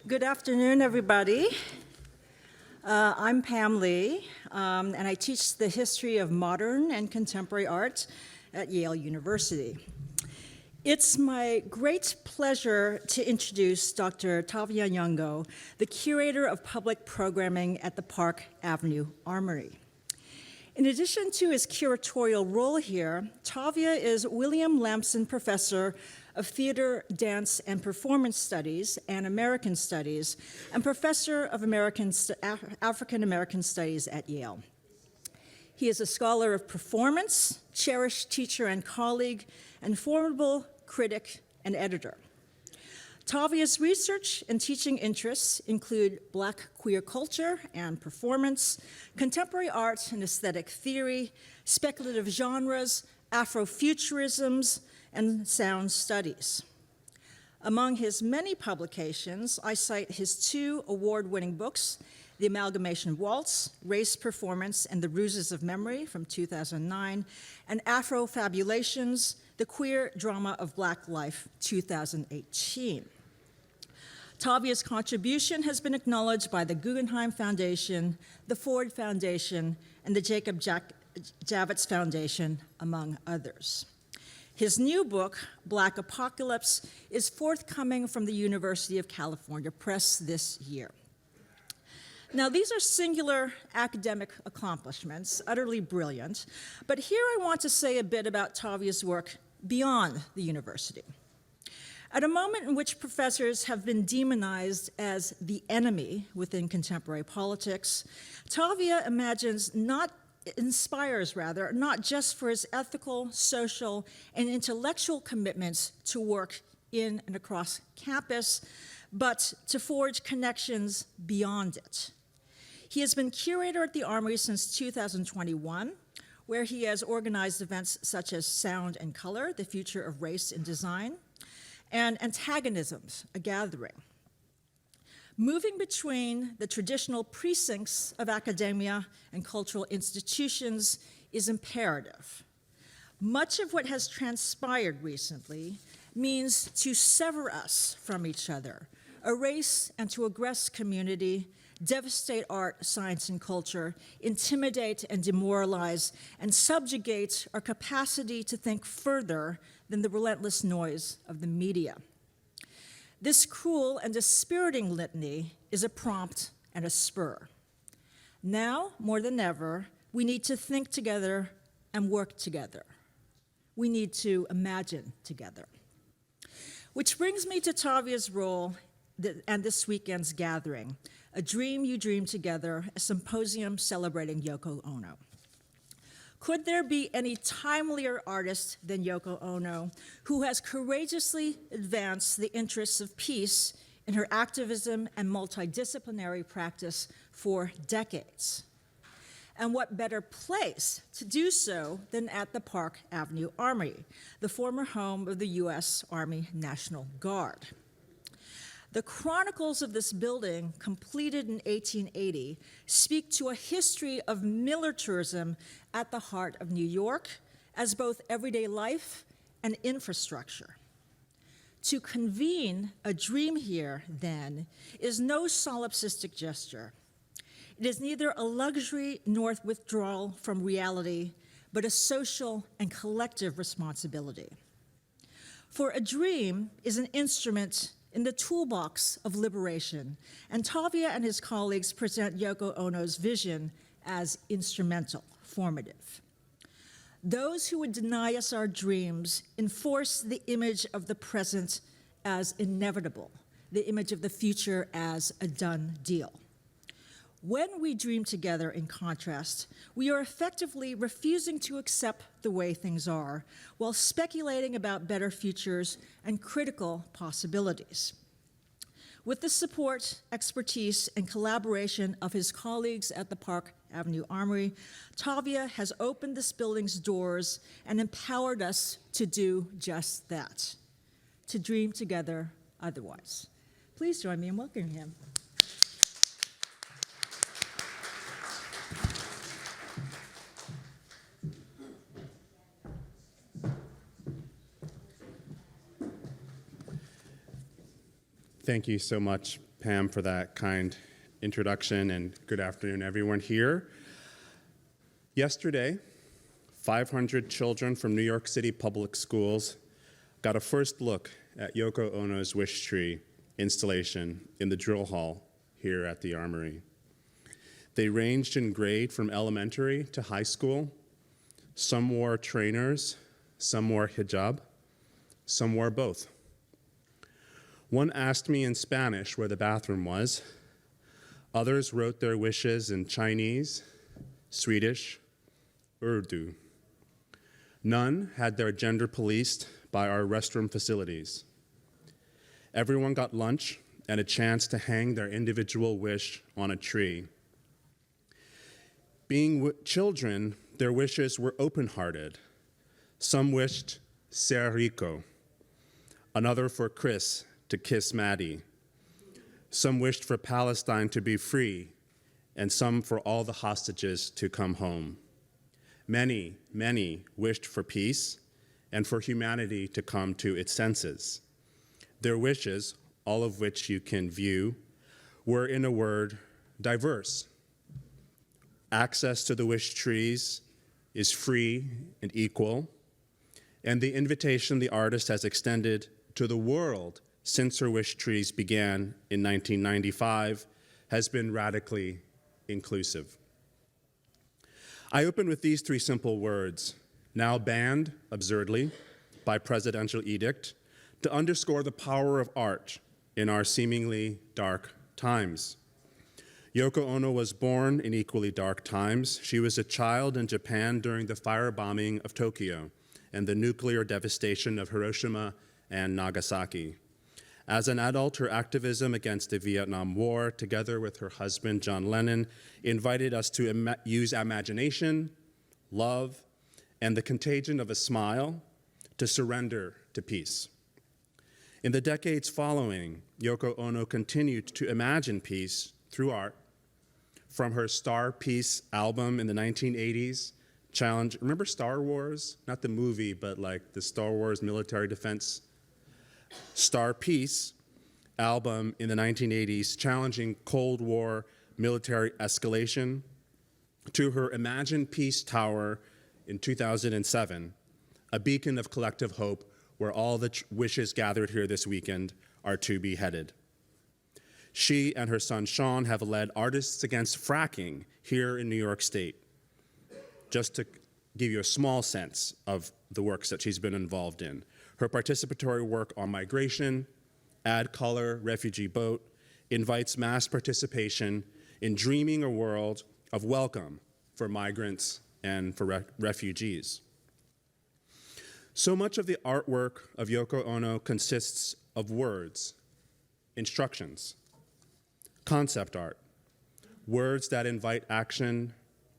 Good afternoon, everybody. I'm Pam Lee, and I teach the history of modern and contemporary art at Yale University. It's my great pleasure to introduce Dr. Tavia Nyong'o, the curator of public programming at the Park Avenue Armory. In addition to his curatorial role here, Tavia is William Lamson Professor of Theater, Dance, and Performance Studies and American Studies, and Professor of African American Studies at Yale. He is a scholar of performance, cherished teacher and colleague, and formidable critic and editor. Tavia's research and teaching interests include Black queer culture and performance, contemporary art and aesthetic theory, speculative genres, Afrofuturisms, and sound studies. Among his many publications, I cite his two award-winning books, The Amalgamation Waltz, Race, Performance, and the Ruses of Memory from 2009, and Afrofabulations, The Queer Drama of Black Life, 2018. Tavia's contribution has been acknowledged by the Guggenheim Foundation, the Ford Foundation, and the Jacob Javits Foundation, among others. His new book, Black Apocalypse, is forthcoming from the University of California Press this year. Now, these are singular academic accomplishments, utterly brilliant, but here I want to say a bit about Tavia's work beyond the university. At a moment in which professors have been demonized as the enemy within contemporary politics, Tavia inspires not just for his ethical, social, and intellectual commitments to work in and across campus, but to forge connections beyond it. He has been curator at the Armory since 2021, where he has organized events such as Sound and Color, the Future of Race in Design, and Antagonisms, a gathering. Moving between the traditional precincts of academia and cultural institutions is imperative. Much of what has transpired recently means to sever us from each other, erase and to aggress community, devastate art, science, and culture, intimidate and demoralize, and subjugate our capacity to think further than the relentless noise of the media. This cruel and dispiriting litany is a prompt and a spur. Now, more than ever, we need to think together and work together. We need to imagine together. Which brings me to Tavia's role and this weekend's gathering, A Dream You Dream Together, a symposium celebrating Yoko Ono. Could there be any timelier artist than Yoko Ono, who has courageously advanced the interests of peace in her activism and multidisciplinary practice for decades? And what better place to do so than at the Park Avenue Armory, the former home of the U.S. Army National Guard. The chronicles of this building, completed in 1880, speak to a history of militarism at the heart of New York as both everyday life and infrastructure. To convene a dream here, then, is no solipsistic gesture. It is neither a luxury nor withdrawal from reality, but a social and collective responsibility. For a dream is an instrument in the toolbox of liberation, and Tavia and his colleagues present Yoko Ono's vision as instrumental, formative. Those who would deny us our dreams enforce the image of the present as inevitable, the image of the future as a done deal. When we dream together, in contrast, we are effectively refusing to accept the way things are while speculating about better futures and critical possibilities. With the support, expertise, and collaboration of his colleagues at the Park Avenue Armory, Tavia has opened this building's doors and empowered us to do just that, to dream together otherwise. Please join me in welcoming him. Thank you so much, Pam, for that kind introduction, and good afternoon, everyone here. Yesterday, 500 children from New York City public schools got a first look at Yoko Ono's Wish Tree installation in the drill hall here at the Armory. They ranged in grade from elementary to high school. Some wore trainers, some wore hijab, some wore both. One asked me in Spanish where the bathroom was. Others wrote their wishes in Chinese, Swedish, Urdu. None had their gender policed by our restroom facilities. Everyone got lunch and a chance to hang their individual wish on a tree. Being children, their wishes were open-hearted. Some wished ser rico, another for Chris to kiss Maddie. Some wished for Palestine to be free, and some for all the hostages to come home. Many, many wished for peace and for humanity to come to its senses. Their wishes, all of which you can view, were, in a word, diverse. Access to the wish trees is free and equal, and the invitation the artist has extended to the world since her wish trees began in 1995 has been radically inclusive. I open with these three simple words, now banned, absurdly, by presidential edict, to underscore the power of art in our seemingly dark times. Yoko Ono was born in equally dark times. She was a child in Japan during the firebombing of Tokyo and the nuclear devastation of Hiroshima and Nagasaki. As an adult, her activism against the Vietnam War, together with her husband, John Lennon, invited us to use imagination, love, and the contagion of a smile to surrender to peace. In the decades following, Yoko Ono continued to imagine peace through art. From her Star Peace album in the 1980s, remember Star Wars? Not the movie, but like the Star Wars military defense Star Peace album in the 1980s, challenging Cold War military escalation, to her Imagine Peace Tower in 2007, a beacon of collective hope where all the wishes gathered here this weekend are to be headed. She and her son Sean have led Artists Against Fracking here in New York State. Just to give you a small sense of the works that she's been involved in. Her participatory work on migration, Add Color, Refugee Boat, invites mass participation in dreaming a world of welcome for migrants and for refugees. So much of the artwork of Yoko Ono consists of words, instructions, concept art, words that invite action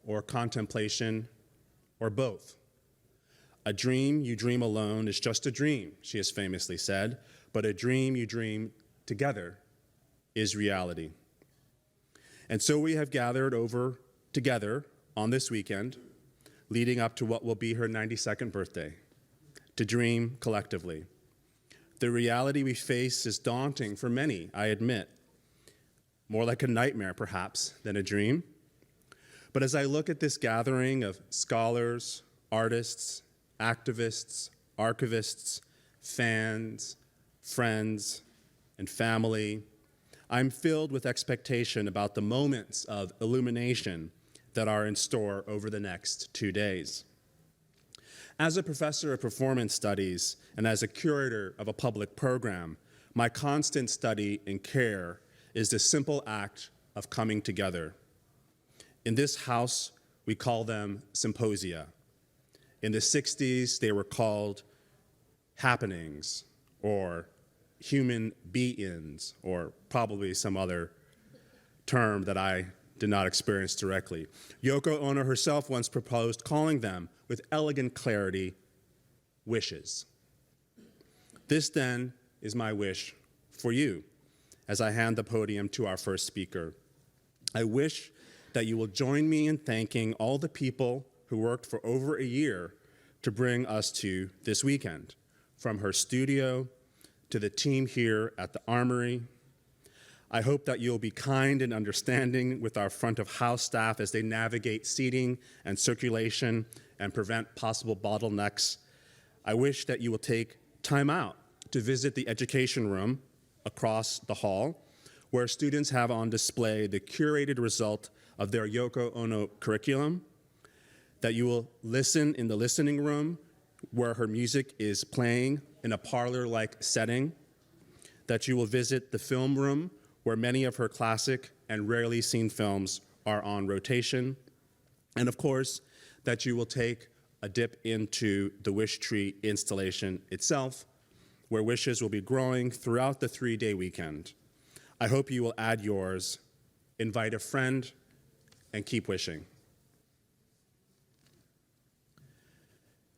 or contemplation or both. A dream you dream alone is just a dream, she has famously said, but a dream you dream together is reality. And so we have gathered over together on this weekend, leading up to what will be her 92nd birthday, to dream collectively. The reality we face is daunting for many, I admit, more like a nightmare perhaps than a dream. But as I look at this gathering of scholars, artists, activists, archivists, fans, friends, and family, I'm filled with expectation about the moments of illumination that are in store over the next 2 days. As a professor of performance studies and as a curator of a public program, my constant study and care is the simple act of coming together. In this house, we call them symposia. In the 60s, they were called happenings or human be-ins, or probably some other term that I did not experience directly. Yoko Ono herself once proposed calling them, with elegant clarity, wishes. This then is my wish for you as I hand the podium to our first speaker. I wish that you will join me in thanking all the people who worked for over a year to bring us to this weekend, from her studio to the team here at the Armory. I hope that you'll be kind and understanding with our front of house staff as they navigate seating and circulation and prevent possible bottlenecks. I wish that you will take time out to visit the education room across the hall, where students have on display the curated result of their Yoko Ono curriculum, that you will listen in the listening room where her music is playing in a parlor-like setting, that you will visit the film room where many of her classic and rarely seen films are on rotation, and of course, that you will take a dip into the Wish Tree installation itself, where wishes will be growing throughout the 3-day weekend. I hope you will add yours, invite a friend, and keep wishing.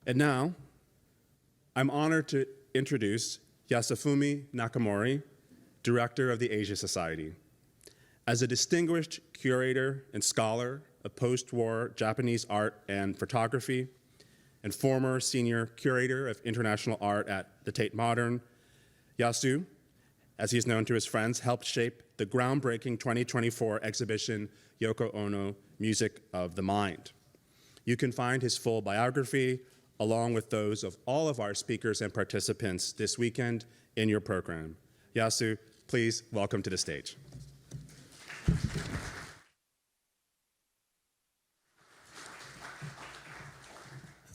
And now, I'm honored to introduce Yasufumi Nakamori, Director of the Asia Society. As a distinguished curator and scholar of post-war Japanese art and photography, and former senior curator of international art at the Tate Modern, Yasu, as he's known to his friends, helped shape the groundbreaking 2024 exhibition, Yoko Ono, Music of the Mind. You can find his full biography, along with those of all of our speakers and participants this weekend in your program. Yasu, please welcome to the stage.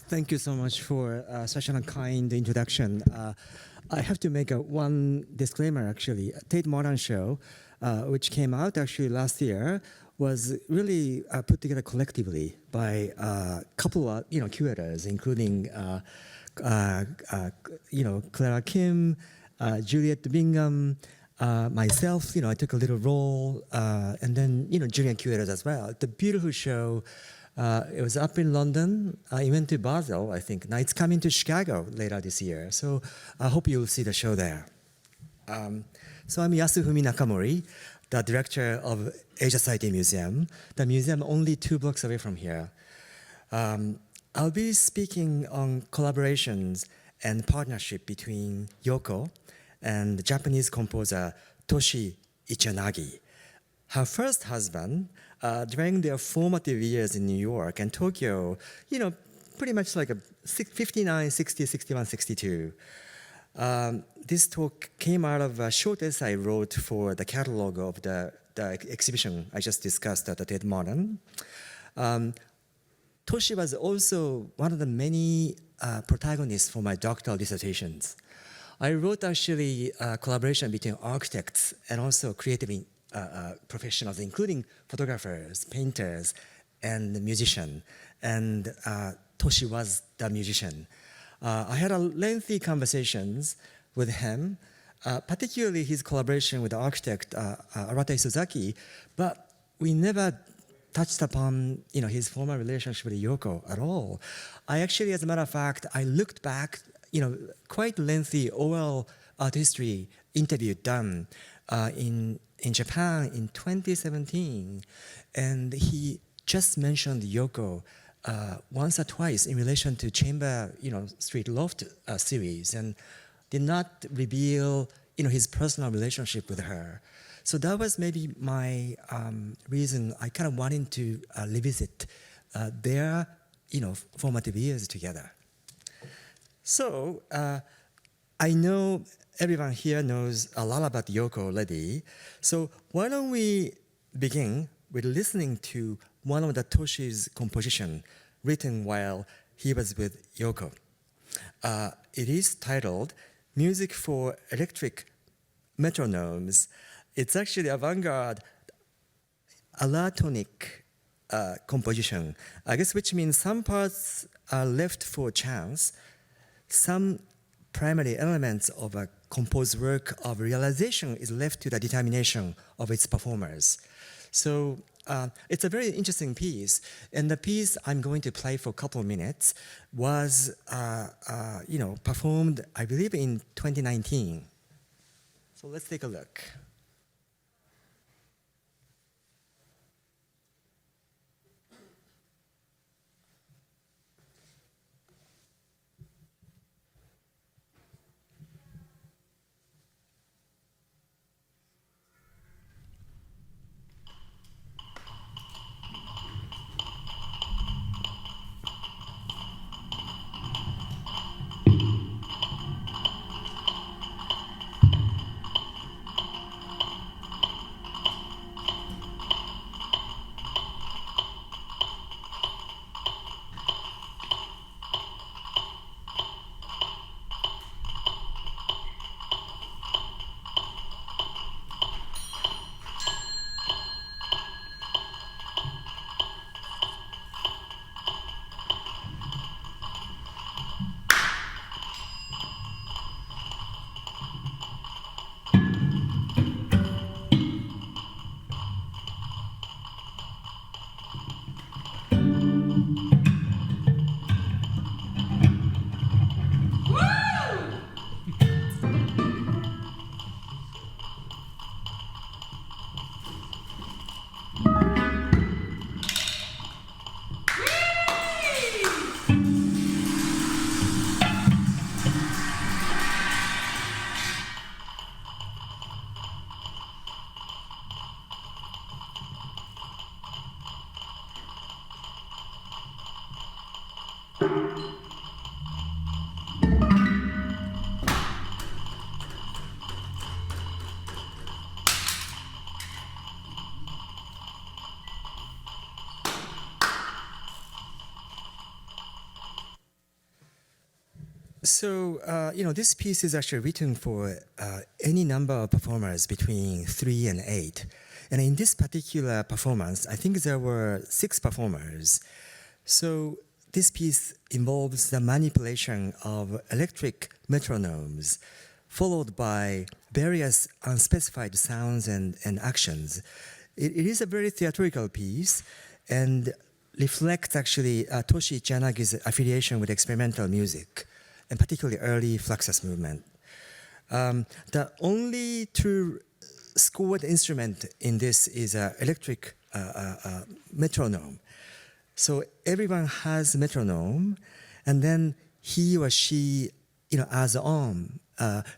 Thank you so much for such a kind introduction. I have to make one disclaimer, actually. Tate Modern Show, which came out actually last year, was really put together collectively by a couple of curators, including Clara Kim, Juliet Bingham, myself. I took a little role, and then junior curators as well. It's a beautiful show. It was up in London. I went to Basel, I think. Now it's coming to Chicago later this year. So I hope you'll see the show there. So I'm Yasufumi Nakamori, the director of Asia Society Museum. The museum only 2 blocks away from here. I'll be speaking on collaborations and partnership between Yoko and the Japanese composer Toshi Ichiyanagi. Her first husband, during their formative years in New York and Tokyo, pretty much like a 59, 60, 61, 62. This talk came out of a short essay I wrote for the catalog of the exhibition I just discussed at the Tate Modern. Toshi was also one of the many protagonists for my doctoral dissertations. I wrote actually a collaboration between architects and also creative professionals, including photographers, painters, and musicians. And Toshi was the musician. I had a lengthy conversations with him, particularly his collaboration with the architect Arata Isozaki, but we never touched upon his former relationship with Yoko at all. I actually, as a matter of fact, I looked back, quite lengthy oral art history interview done in Japan in 2017, and he just mentioned Yoko once or twice in relation to Chamber, Street Loft series, and did not reveal, his personal relationship with her. So that was maybe my reason I kind of wanted to revisit their, formative years together. So I know everyone here knows a lot about Yoko already. So why don't we begin with listening to one of the Toshi's composition written while he was with Yoko. It is titled Music for Electric Metronomes. It's actually avant-garde allatonic composition, I guess, which means some parts are left for chance, some primary elements of a composed work of realization is left to the determination of its performers. So it's a very interesting piece, and the piece I'm going to play for a couple of minutes was, performed, I believe, in 2019. So let's take a look. So, this piece is actually written for any number of performers between 3 and 8. And in this particular performance, I think there were 6 performers. So this piece involves the manipulation of electric metronomes, followed by various unspecified sounds and actions. It is a very theatrical piece and reflects actually Toshi Ichiyanagi's affiliation with experimental music, and particularly early Fluxus movement. The only true scored instrument in this is an electric metronome. So everyone has metronome, and then he or she, as on,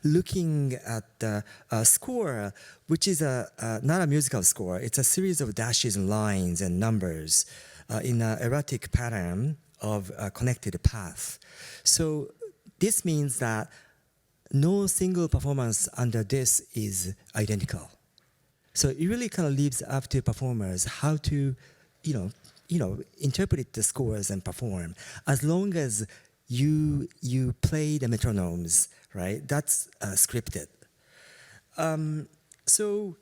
looking at the score, which is not a musical score. It's a series of dashes and lines and numbers in an erratic pattern of a connected path. So this means that no single performance under this is identical. So it really kind of leaves up to performers how to, interpret the scores and perform. As long as you play the metronomes, right? That's scripted. So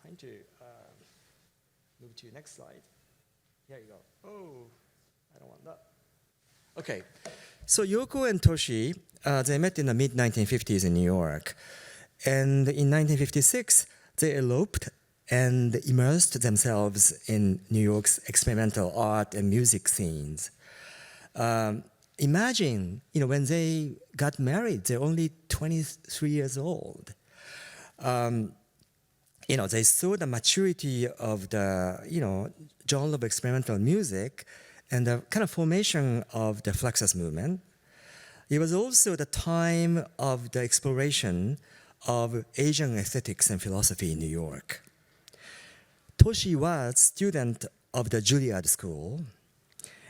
trying to move to next slide. Here you go. Oh, I don't want that. Okay, so Yoko and Toshi, they met in the mid-1950s in New York. And in 1956, they eloped and immersed themselves in New York's experimental art and music scenes. Imagine, when they got married, they're only 23 years old. They saw the maturity of the, genre of experimental music and the kind of formation of the Fluxus movement. It was also the time of the exploration of Asian aesthetics and philosophy in New York. Toshi was student of the Julliard School,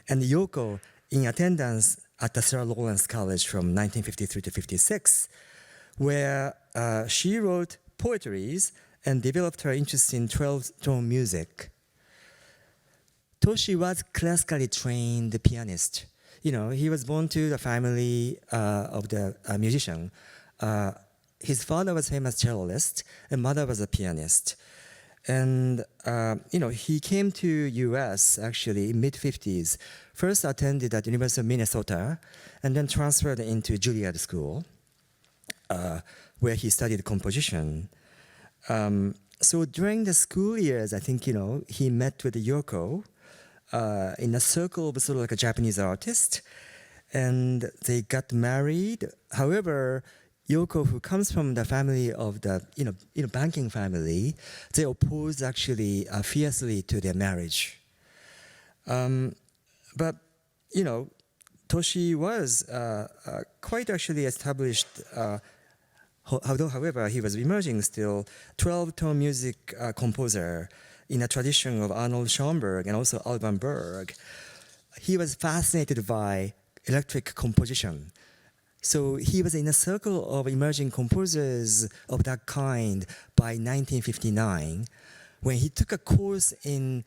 and Yoko in attendance at the Sarah Lawrence College from 1953 to 56, where she wrote poetries and developed her interest in 12-tone music. Toshi was classically trained pianist. He was born to the family of the musician. His father was a famous celloist, and mother was a pianist. And, he came to US actually in mid-50s. First attended at University of Minnesota, and then transferred into Juilliard School, where he studied composition. So during the school years, I think, he met with Yoko in a circle of sort of like a Japanese artist, and they got married. However, Yoko, who comes from the family of the banking family, they opposed actually fiercely to their marriage. But Toshi was quite actually established. However, he was emerging still 12-tone music composer in a tradition of Arnold Schoenberg and also Alban Berg. He was fascinated by electric composition. So he was in a circle of emerging composers of that kind by 1959, when he took a course in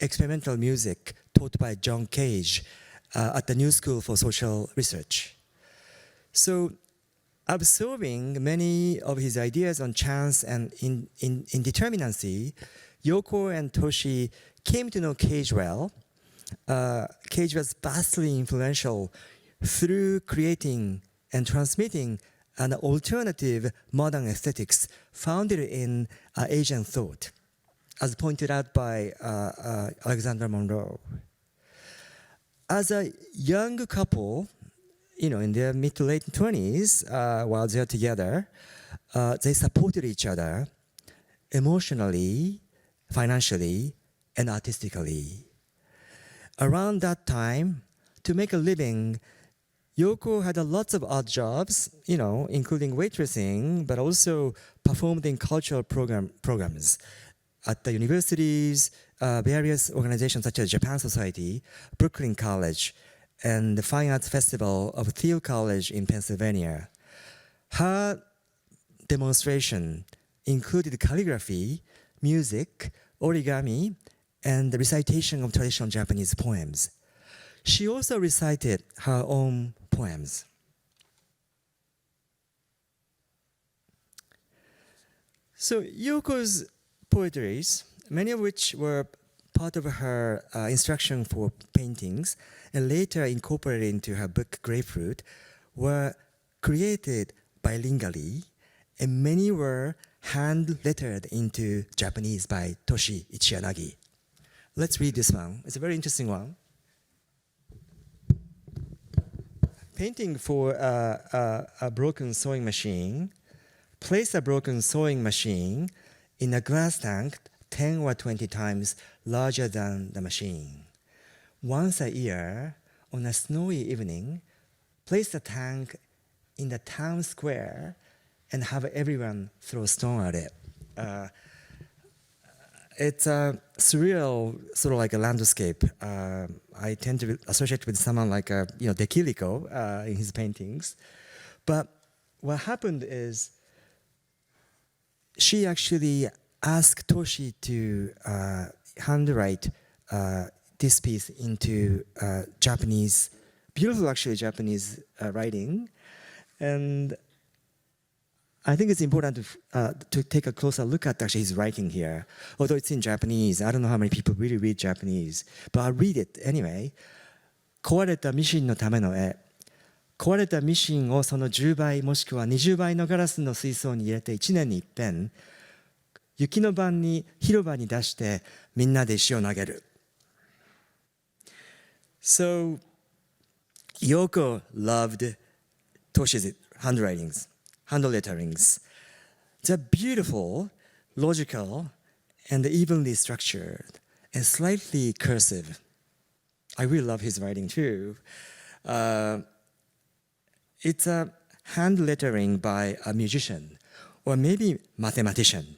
experimental music taught by John Cage at the New School for Social Research. So absorbing many of his ideas on chance and indeterminacy, Yoko and Toshi came to know Cage well. Cage was vastly influential through creating and transmitting an alternative modern aesthetics founded in Asian thought, as pointed out by Alexander Monroe. As a young couple, in their mid to late 20s, while they're together, they supported each other emotionally, financially, and artistically. Around that time, to make a living, Yoko had lots of odd jobs, including waitressing, but also performed in cultural programs at the universities, various organizations such as Japan Society, Brooklyn College, and the Fine Arts Festival of Thiel College in Pennsylvania. Her demonstration included calligraphy, music, origami, and the recitation of traditional Japanese poems. She also recited her own poems. So Yoko's poetries, many of which were part of her instruction for paintings and later incorporated into her book Grapefruit, were created bilingually, and many were hand-lettered into Japanese by Toshi Ichiyanagi. Let's read this one. It's a very interesting one. Painting for a broken sewing machine. Place a broken sewing machine in a glass tank 10 or 20 times larger than the machine. Once a year, on a snowy evening, place the tank in the town square and have everyone throw a stone at it. It's a surreal, sort of like a landscape. I tend to associate with someone like De Chirico in his paintings. But what happened is she actually asked Toshi to handwrite this piece into Japanese, beautiful actually Japanese writing. And I think it's important to take a closer look at actually his writing here. Although it's in Japanese, I don't know how many people really read Japanese, but I'll read it anyway. 壊れたミシンのための絵。壊れたミシンをその10倍もしくは20倍のガラスの水槽に入れて1年に一遍、雪の晩に広場に出してみんなで石を投げる。So, Yoko loved Toshi's handwritings, hand letterings. They're beautiful, logical, and evenly structured, and slightly cursive. I really love his writing too. It's a hand lettering by a musician, or maybe mathematician.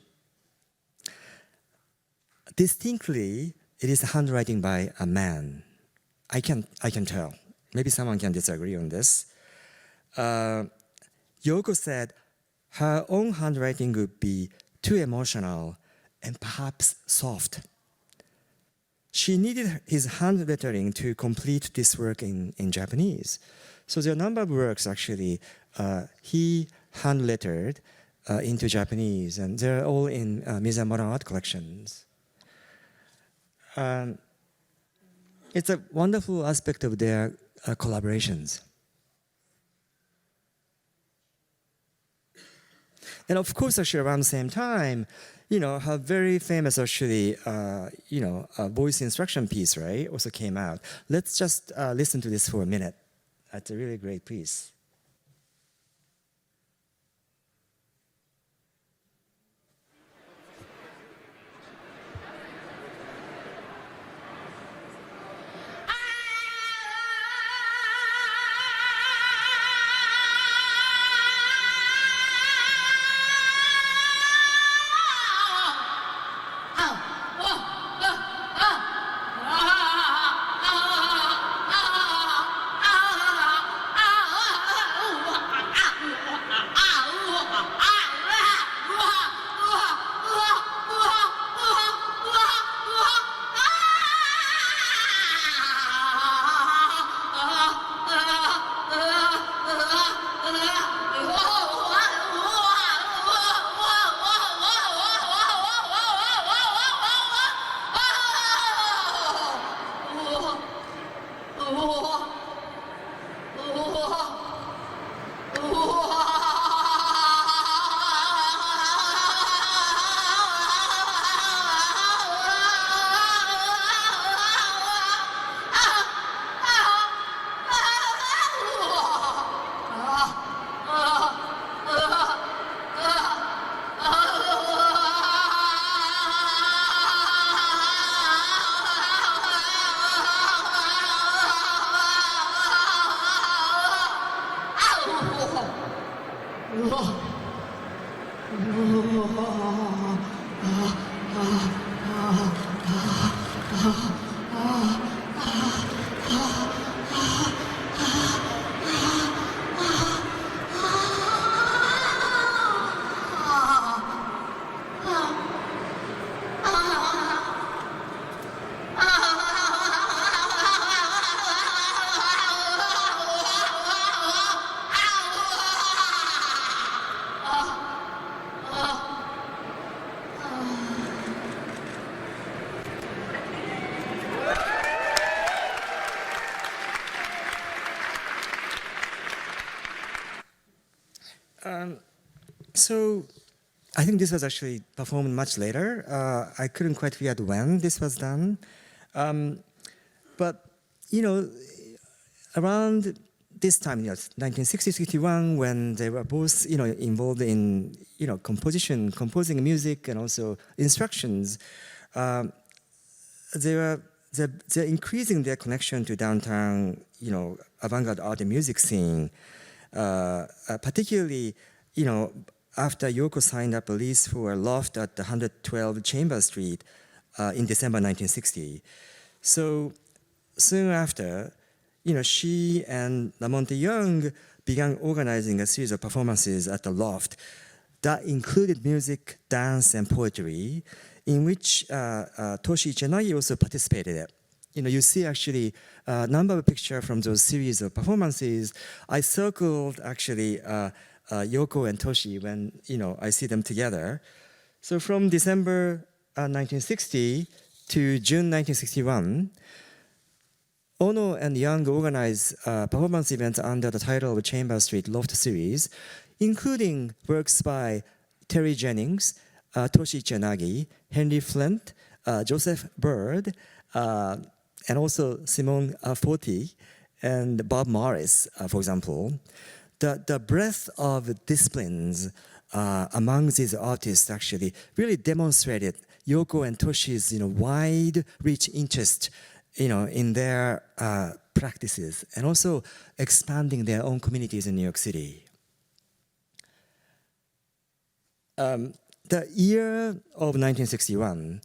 Distinctly, it is handwriting by a man. I can tell. Maybe someone can disagree on this. Yoko said her own handwriting would be too emotional and perhaps soft. She needed his hand lettering to complete this work in Japanese. So there are a number of works actually he hand lettered into Japanese, and they're all in Museum Modern Art collections. It's a wonderful aspect of their collaborations. And of course, actually around the same time, her very famous actually, voice instruction piece, right, also came out. Let's just listen to this for a minute. That's a really great piece. So I think this was actually performed much later. I couldn't quite figure out when this was done. But, you know, around this time, 1960-61, when they were both, involved in, composing music and also instructions, they're increasing their connection to downtown, avant-garde art and music scene, particularly, after Yoko signed up a lease for a loft at 112 Chambers Street in December 1960. So soon after, she and Lamonte Young began organizing a series of performances at the loft that included music, dance, and poetry, in which Toshi Ichiyanagi also participated. You see actually a number of pictures from those series of performances. I circled actually Yoko and Toshi when I see them together. So from December 1960 to June 1961, Ono and Young organized performance events under the title of Chambers Street Loft Series, including works by Terry Jennings, Toshi Ichiyanagi, Henry Flint, Joseph Bird, and also Simone Forti and Bob Morris, for example. The breadth of disciplines among these artists actually really demonstrated Yoko and Toshi's wide reach interest in their practices and also expanding their own communities in New York City. The year of 1961,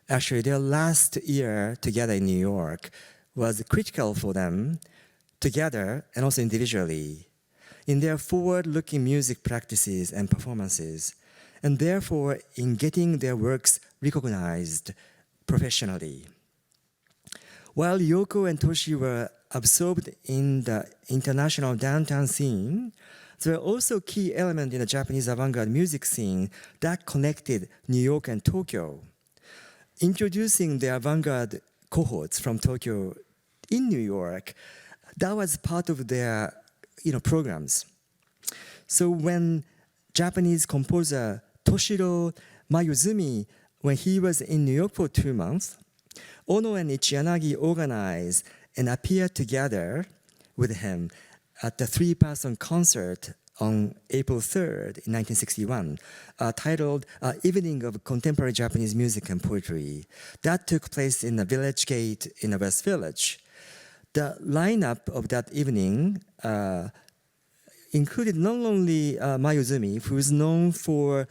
actually their last year together in New York, was critical for them together and also individually in their forward-looking music practices and performances, and therefore in getting their works recognized professionally. While Yoko and Toshi were absorbed in the international downtown scene, there were also key elements in the Japanese avant-garde music scene that connected New York and Tokyo. Introducing the avant-garde cohorts from Tokyo in New York, that was part of their programs. So when Japanese composer Toshiro Mayuzumi, when he was in New York for 2 months, Ono and Ichiyanagi organized and appeared together with him at the 3-person concert on April 3rd in 1961, titled Evening of Contemporary Japanese Music and Poetry. That took place in the Village Gate in the West Village. The lineup of that evening included not only Mayuzumi, who is known for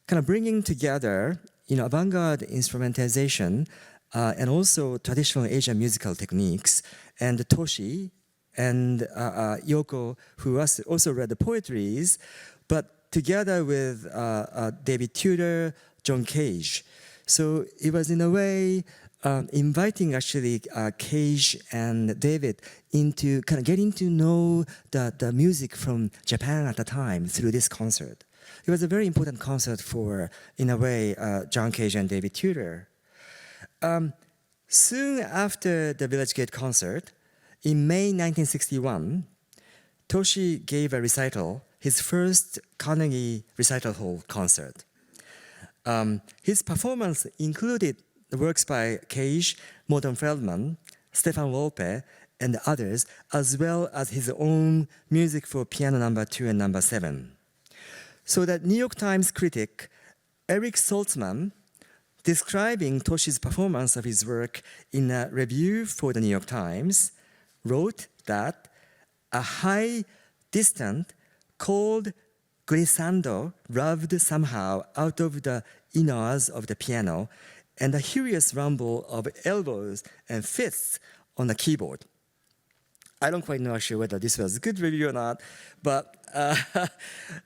kind of bringing together avant-garde instrumentalization and also traditional Asian musical techniques, and Toshi and Yoko, who also read the poetries, but together with David Tudor, John Cage. So it was in a way inviting actually Cage and David into kind of getting to know the music from Japan at the time through this concert. It was a very important concert for, in a way, John Cage and David Tudor. Soon after the Village Gate concert, in May 1961, Toshi gave a recital, his first Carnegie Recital Hall concert. His performance included the works by Cage, Morton Feldman, Stefan Volpe, and others, as well as his own music for piano number 2 and number 7. So that New York Times critic Eric Saltzman, describing Toshi's performance of his work in a review for the New York Times, wrote that a high, distant, cold glissando rubbed somehow out of the innards of the piano, and a furious rumble of elbows and fists on the keyboard. I don't quite know actually whether this was a good review or not, but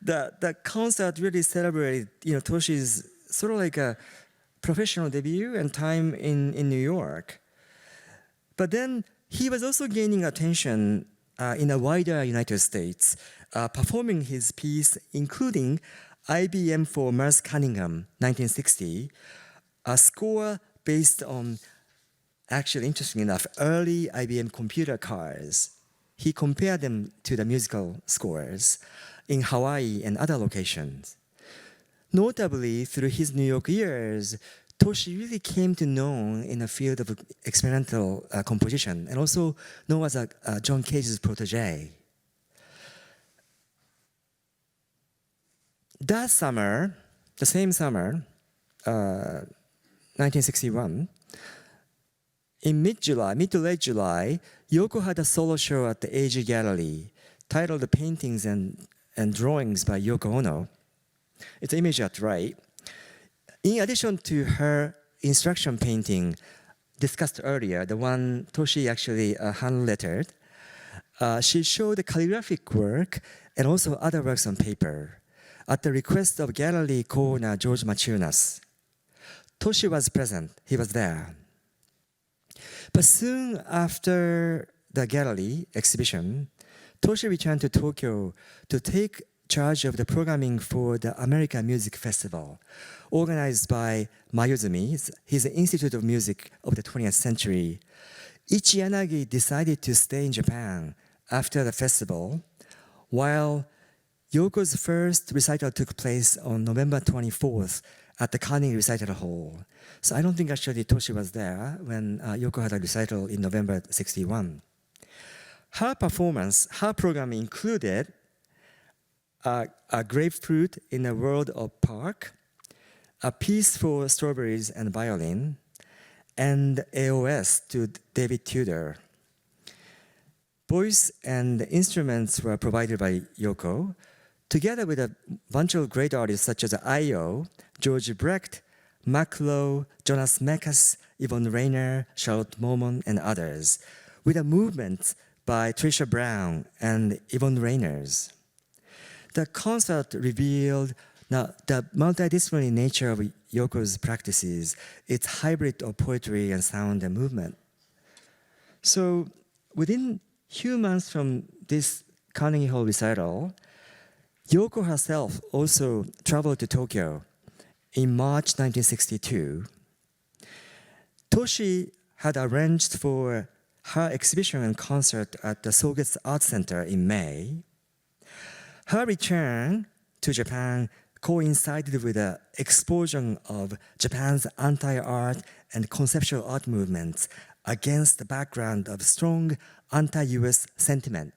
the concert really celebrated Toshi's sort of like a professional debut and time in New York. But then he was also gaining attention in the wider United States, performing his piece, including IBM for Merce Cunningham, 1960, a score based on, actually interesting enough, early IBM computer cars. he compared them to the musical scores in Hawaii and other locations. Notably, through his New York years, Toshi really came to know in the field of experimental composition, and also known as John Cage's protege. That summer, the same summer, 1961, in mid to late July, Yoko had a solo show at the AG Gallery titled Paintings and Drawings by Yoko Ono. It's the image at right. In addition to her instruction painting discussed earlier, the one Toshi actually hand-lettered, she showed the calligraphic work and also other works on paper at the request of gallery co-owner George Maciunas. Toshi was present, he was there. But soon after the gallery exhibition, Toshi returned to Tokyo to take charge of the programming for the American Music Festival, organized by Mayuzumi, his Institute of Music of the 20th Century. Ichiyanagi decided to stay in Japan after the festival, while Yoko's first recital took place on November 24th at the Carnegie Recital Hall. So I don't think actually Toshi was there when Yoko had a recital in November 61. Her performance, her program included a grapefruit in a world of park, a piece for strawberries and violin, and AOS to David Tudor. Voice and instruments were provided by Yoko, together with a bunch of great artists such as Ayo, George Brecht, Mac Lowe, Jonas Mekas, Yvonne Rainer, Charlotte Momon, and others, with a movement by Trisha Brown and Yvonne Rainers. The concert revealed the multidisciplinary nature of Yoko's practices, its hybrid of poetry and sound and movement. So within few months from this Carnegie Hall recital, Yoko herself also traveled to Tokyo in March 1962. Toshi had arranged for her exhibition and concert at the Sogetsu Art Center in May. Her return to Japan coincided with the explosion of Japan's anti-art and conceptual art movements against the background of strong anti-US sentiment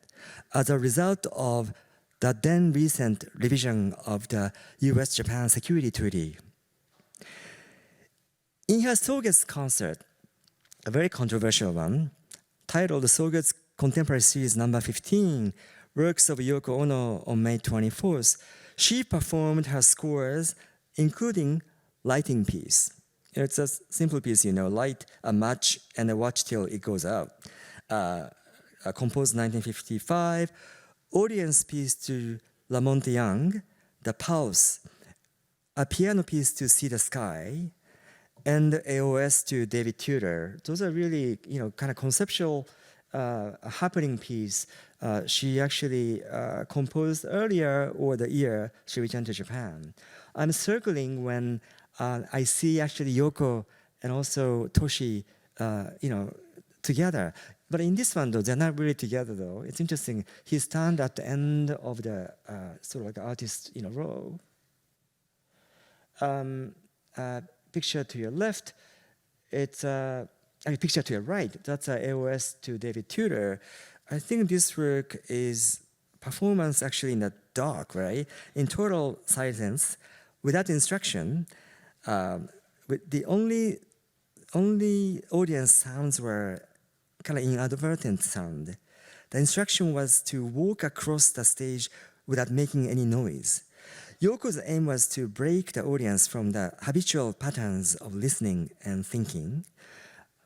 as a result of the then recent revision of the US-Japan Security Treaty. In her Sogetsu concert, a very controversial one, titled Sogetsu Contemporary Series No. 15, Works of Yoko Ono on May 24th, she performed her scores, including lighting piece. It's a simple piece, light a match and watch till it goes out. Composed 1955, audience piece to Lamont Young, The Pulse, a piano piece to See the Sky, and AOS to David Tudor. Those are really, kind of conceptual happening piece she actually composed earlier or the year she returned to Japan. I'm circling when I see actually Yoko and also Toshi, together. But in this one, though, they're not really together, though. It's interesting. He stands at the end of the sort of like the artist, row. Picture to your left, it's a picture to your right. That's AOS to David Tudor. I think this work is performance actually in the dark, right? In total silence, without instruction. With the only audience sounds were kind of inadvertent sound. The instruction was to walk across the stage without making any noise. Yoko's aim was to break the audience from the habitual patterns of listening and thinking.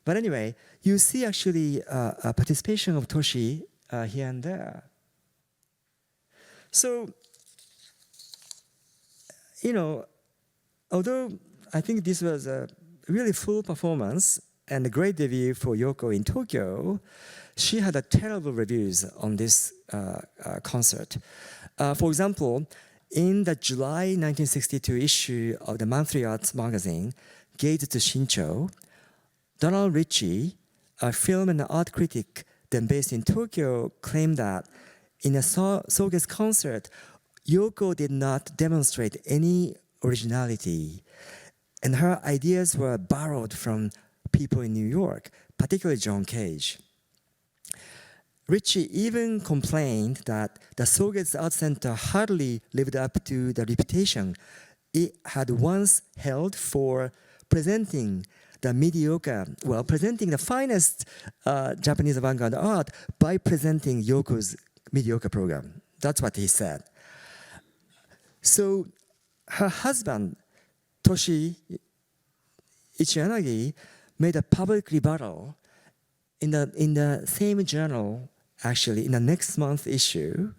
But anyway, you see actually a participation of Toshi here and there. So, although I think this was a really full performance and a great debut for Yoko in Tokyo, she had a terrible reviews on this concert. For example, in the July 1962 issue of the monthly arts magazine, Gaze to Shincho, Donald Ritchie, a film and art critic, then based in Tokyo, claimed that in a Soget's concert, Yoko did not demonstrate any originality, and her ideas were borrowed from people in New York, particularly John Cage. Ritchie even complained that the Soget's Art Center hardly lived up to the reputation it had once held for presenting the presenting the finest Japanese avant-garde art by presenting Yoko's mediocre program. That's what he said. So her husband, Toshi Ichiyanagi, made a public rebuttal in the same journal, actually, in the next month issue.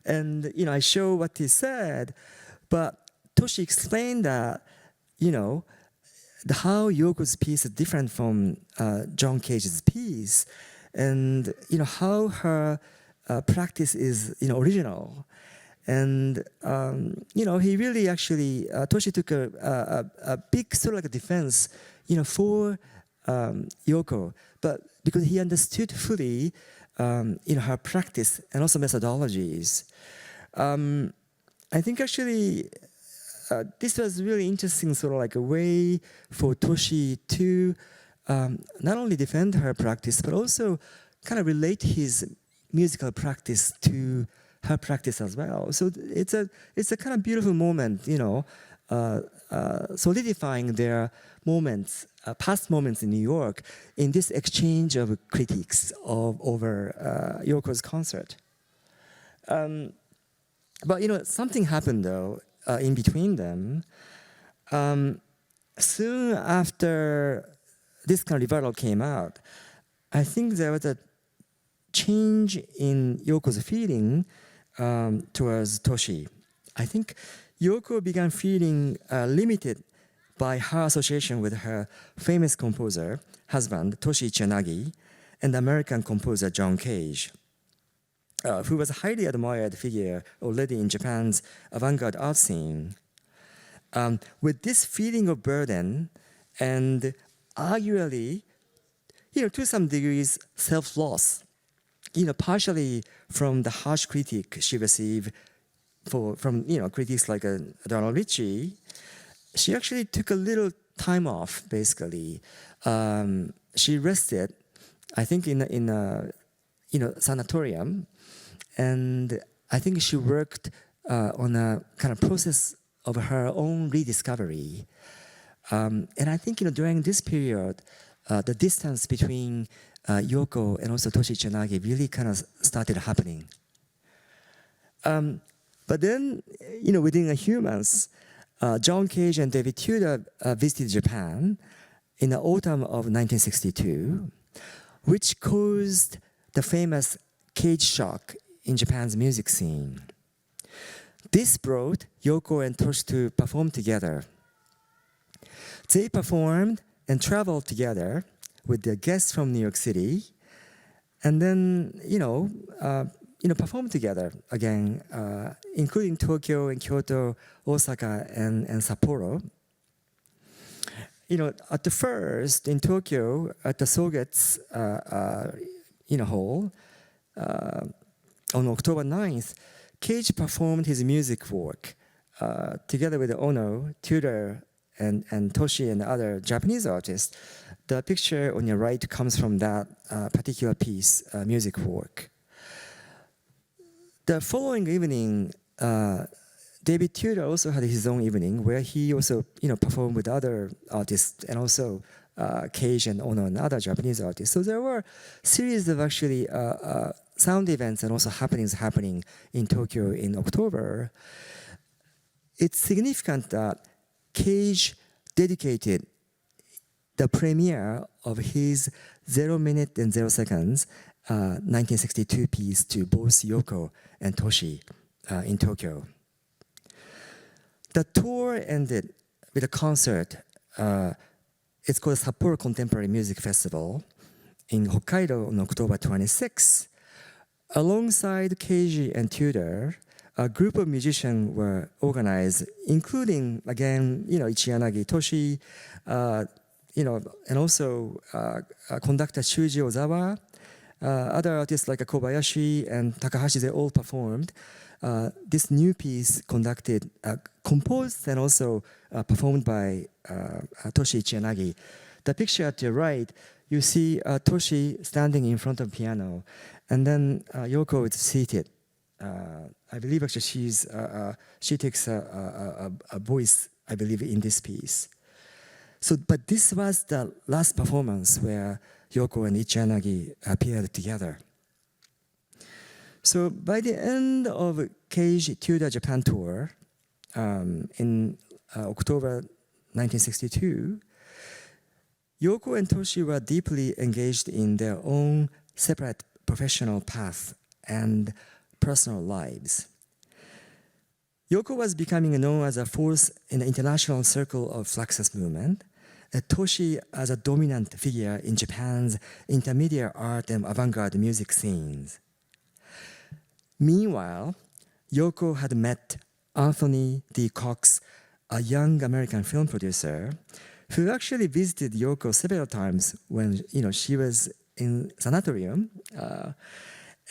And, I show what he said, but Toshi explained that, how Yoko's piece is different from John Cage's piece, and, how her practice is, original. And, he really actually, Toshi took a big sort of like a defense, for Yoko, but because he understood fully, her practice and also methodologies. I think actually this was really interesting, sort of like a way for Toshi to not only defend her practice, but also kind of relate his musical practice to her practice as well. So it's a kind of beautiful moment, solidifying their moments, past moments in New York, in this exchange of critiques over Yoko's concert. But something happened though in between them. Soon after this kind of rebuttal came out, I think there was a change in Yoko's feeling towards Toshi. I think Yoko began feeling limited by her association with her famous composer, husband, Toshi Ichiyanagi, and the American composer John Cage, who was a highly admired figure already in Japan's avant-garde art scene. With this feeling of burden and arguably, to some degrees, self-loss, partially from the harsh critique she received from critics like Donald Ritchie, she actually took a little time off. Basically, she rested, I think, in a sanatorium, and I think she worked on a kind of process of her own rediscovery. And I think during this period, the distance between Yoko and also Toshi Ichiyanagi really kind of started happening. But then, within a few months, John Cage and David Tudor visited Japan in the autumn of 1962, which caused the famous Cage shock in Japan's music scene. This brought Yoko and Toshi to perform together. They performed and traveled together with their guests from New York City, and then performed together again, including Tokyo and Kyoto, Osaka and Sapporo. At the first in Tokyo at the Soget's hall on October 9th, Cage performed his music work together with Ono, Tudor, and Toshi and other Japanese artists. The picture on your right comes from that particular piece, music work. The following evening, David Tudor also had his own evening where he also, performed with other artists and also Cage and Ono and other Japanese artists. So there were a series of actually sound events and also happenings happening in Tokyo in October. It's significant that Cage dedicated the premiere of his 0 minute and 0 seconds 1962 piece to both Yoko and Toshi in Tokyo. The tour ended with a concert. It's called Sapporo Contemporary Music Festival in Hokkaido on October 26. Alongside Cage and Tudor, a group of musicians were organized, including, again, Ichiyanagi, Toshi, and also conductor Shuji Ozawa, Other artists like Kobayashi and Takahashi, they all performed. This new piece composed and also performed by Toshi Ichiyanagi. The picture at your right, you see Toshi standing in front of the piano, and then Yoko is seated. I believe actually she takes a voice, I believe, in this piece. So, but this was the last performance where Yoko and Ichiyanagi appeared together. So by the end of Keiji Tudor Japan tour in October 1962, Yoko and Toshi were deeply engaged in their own separate professional path and personal lives. Yoko was becoming known as a force in the international circle of Fluxus movement, Toshi as a dominant figure in Japan's intermediate art and avant-garde music scenes. Meanwhile, Yoko had met Anthony D. Cox, a young American film producer, who actually visited Yoko several times when she was in sanatorium.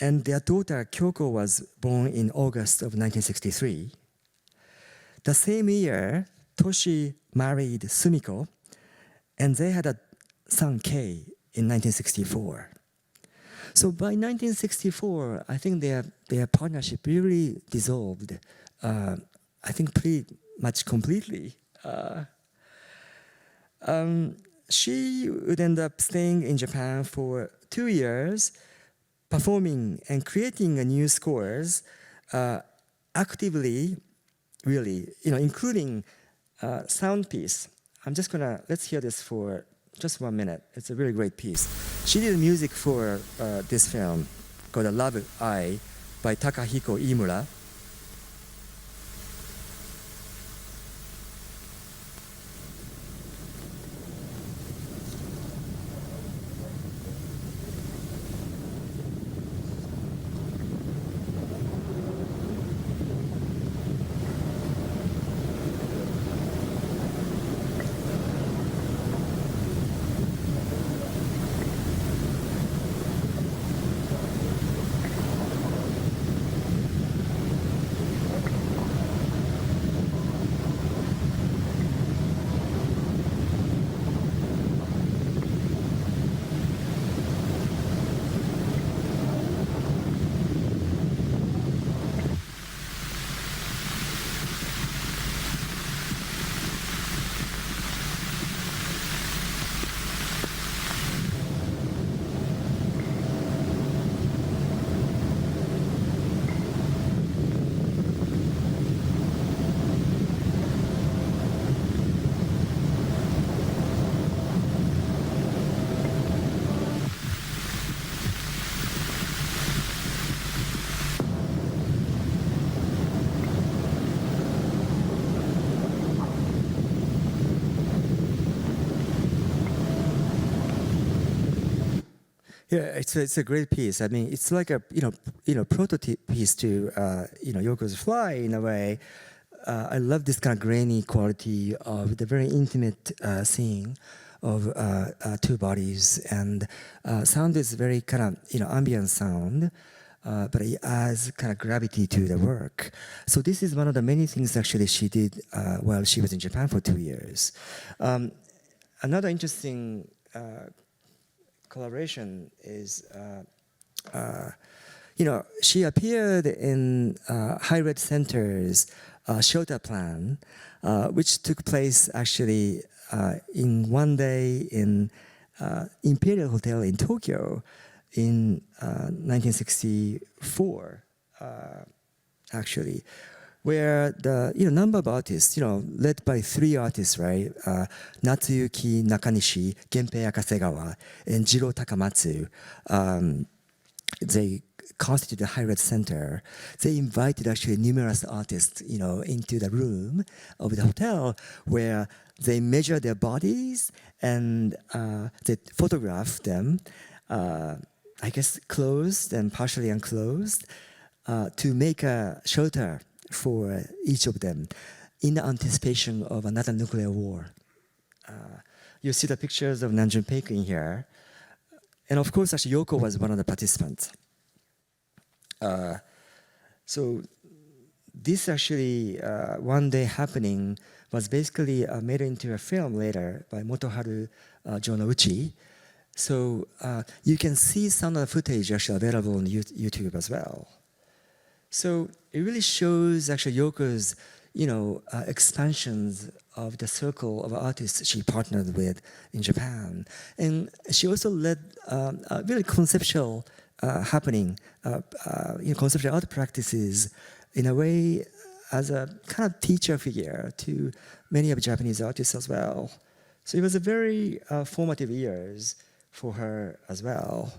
And their daughter Kyoko was born in August of 1963. The same year, Toshi married Sumiko, and they had a son Kei in 1964. So by 1964, I think their partnership really dissolved. I think pretty much completely. She would end up staying in Japan for 2 years, performing and creating new scores, actively, really, including sound piece. Let's hear this for just 1 minute. It's a really great piece. She did music for this film called Love Eye by Takahiko Iimura. Yeah, it's a great piece. I mean, it's like a prototype piece to Yoko's Fly in a way. I love this kind of grainy quality of the very intimate scene of two bodies, and sound is very kind of ambient sound, but it adds kind of gravity to the work. So this is one of the many things actually she did while she was in Japan for 2 years. Another interesting collaboration is, she appeared in High Red Center's shelter plan, which took place actually in one day in Imperial Hotel in Tokyo in 1964, actually, where the number of artists, led by 3 artists, right? Natsuyuki Nakanishi, Genpei Akasegawa, and Jiro Takamatsu. They constituted the High Red Center. They invited actually numerous artists, into the room of the hotel where they measure their bodies and they photograph them, I guess closed and partially unclosed, to make a shelter for each of them in anticipation of another nuclear war. You see the pictures of Nanjun Peik in here. And of course, actually, Yoko was one of the participants. So this actually, one day happening was basically made into a film later by Motoharu Jonouchi. So you can see some of the footage actually available on YouTube as well. So it really shows actually Yoko's, expansions of the circle of artists she partnered with in Japan. And she also led a really conceptual happening, conceptual art practices in a way as a kind of teacher figure to many of Japanese artists as well. So it was a very formative years for her as well.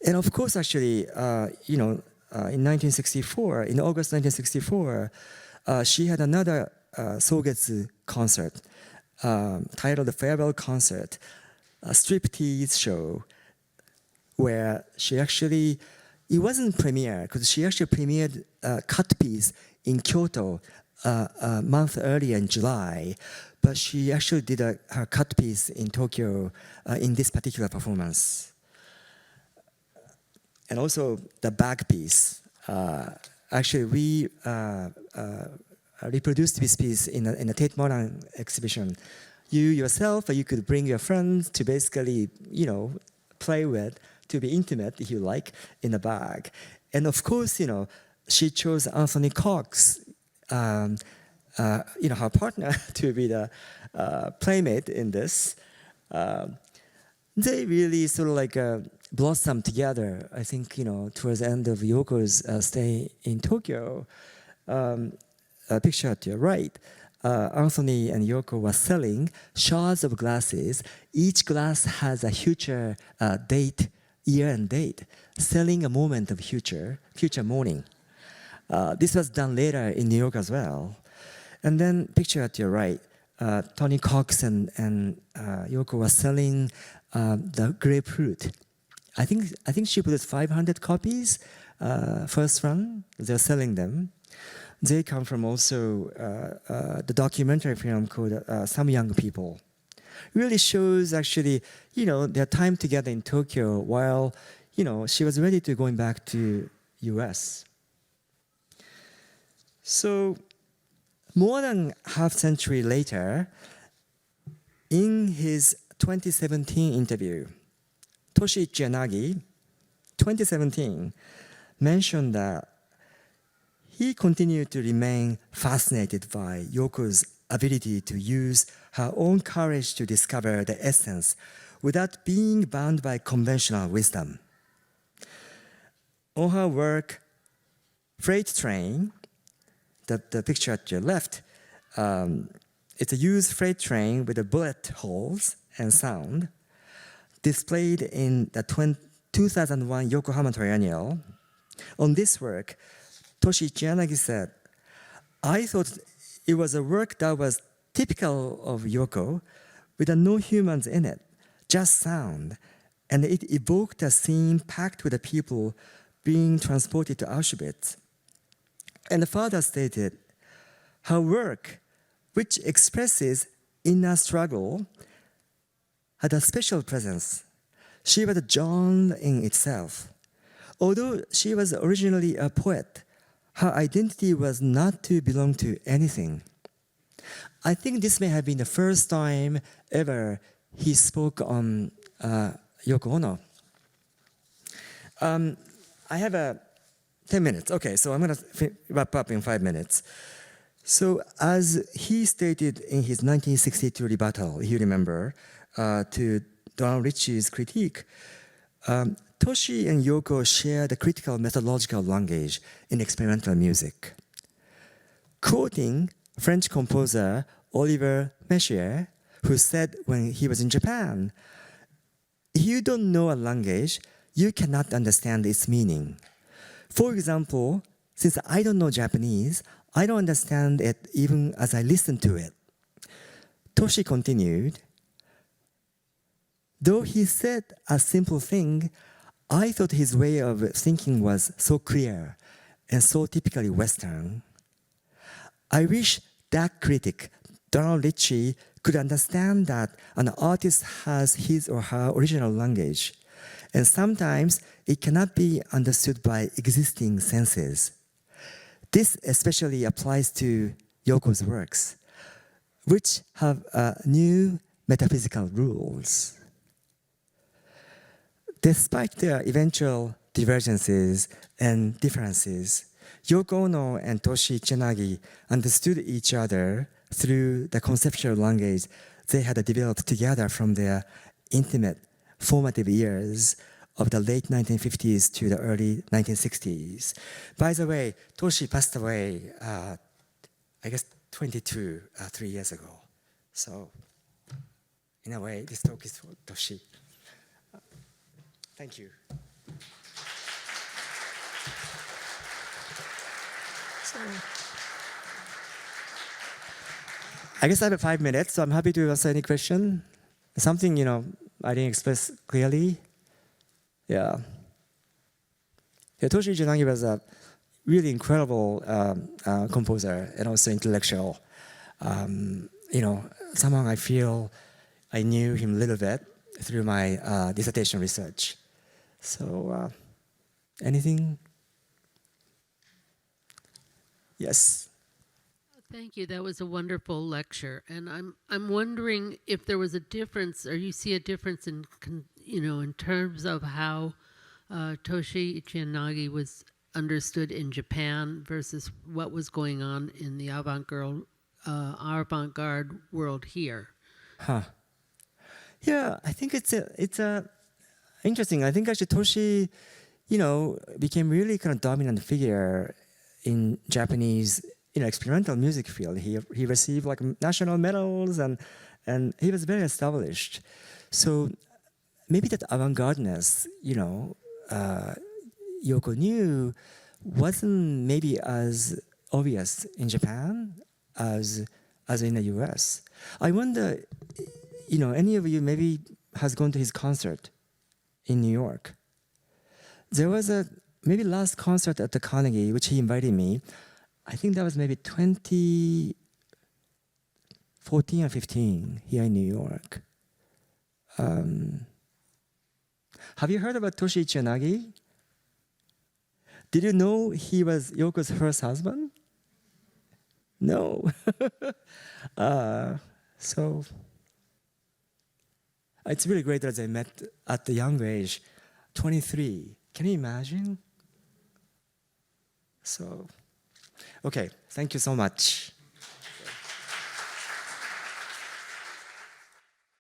And of course, actually, in 1964, in August 1964, she had another Sogetsu concert titled the Farewell Concert, a striptease show where she actually, it wasn't premiere, because she actually premiered a cut piece in Kyoto a month earlier in July, but she actually did her cut piece in Tokyo in this particular performance. And also the bag piece. Actually, we reproduced this piece in a Tate Modern exhibition. You yourself, you could bring your friends to basically, play with, to be intimate, if you like, in the bag. And of course, she chose Anthony Cox, her partner, to be the playmate in this. They really sort of like blossomed together, I think, towards the end of Yoko's stay in Tokyo. A picture at your right, Anthony and Yoko were selling shards of glasses. Each glass has a future date, year and date, selling a moment of future morning. This was done later in New York as well. And then picture at your right, Tony Cox and Yoko were selling the grapefruit. I think she produced 500 copies, first run. They're selling them. They come from also the documentary film called Some Young People. Really shows actually, their time together in Tokyo while, she was ready to going back to US. So more than half century later, in his 2017 interview, Toshi Ichiyanagi, 2017, mentioned that he continued to remain fascinated by Yoko's ability to use her own courage to discover the essence without being bound by conventional wisdom. On her work, Freight Train, the picture at your left, it's a used freight train with the bullet holes and sound, displayed in the 2001 Yokohama Triennial. On this work, Toshi Ichiyanagi said, "I thought it was a work that was typical of Yoko, with no humans in it, just sound, and it evoked a scene packed with the people being transported to Auschwitz." And further stated, her work, which expresses inner struggle, had a special presence. She was a genre in itself. Although she was originally a poet, her identity was not to belong to anything. I think this may have been the first time ever he spoke on Yoko Ono. I have 10 minutes. Okay, so I'm going to wrap up in 5 minutes. So as he stated in his 1962 rebuttal, if you remember, to Donald Ritchie's critique, Toshi and Yoko share the critical methodological language in experimental music. Quoting French composer Olivier Messiaen, who said when he was in Japan, "If you don't know a language, you cannot understand its meaning. For example, since I don't know Japanese, I don't understand it even as I listen to it." Toshi continued, "Though he said a simple thing, I thought his way of thinking was so clear and so typically Western. I wish that critic, Donald Ritchie, could understand that an artist has his or her original language, and sometimes it cannot be understood by existing senses. This especially applies to Yoko's works, which have new metaphysical rules. Despite their eventual divergences and differences, Yoko Ono and Toshi Ichiyanagi understood each other through the conceptual language they had developed together from their intimate, formative years of the late 1950s to the early 1960s. By the way, Toshi passed away, I guess 22, 3 years ago. So, in a way, this talk is for Toshi. Thank you. So, I guess I have 5 minutes, so I'm happy to answer any question. Something, I didn't express clearly. Yeah, Toshi Ichiyanagi was a really incredible composer and also intellectual. Somehow I feel I knew him a little bit through my dissertation research. So, anything? Yes. Thank you. That was a wonderful lecture, and I'm wondering if there was a difference, or you see a difference in in terms of how Toshi Ichiyanagi was understood in Japan versus what was going on in the avant-garde world here. Huh. Yeah, I think it's interesting. I think actually Toshi, became really kind of dominant figure in Japanese, experimental music field. He received like national medals and he was very established. So maybe that avant-gardeness, Yoko knew wasn't maybe as obvious in Japan as in the US. I wonder, any of you maybe has gone to his concert in New York. There was maybe last concert at the Carnegie, which he invited me. I think that was maybe 2014 or 15 here in New York. Have you heard about Toshi Ichiyanagi? Did you know he was Yoko's first husband? No. So it's really great that they met at the young age, 23. Can you imagine? So, okay, thank you so much.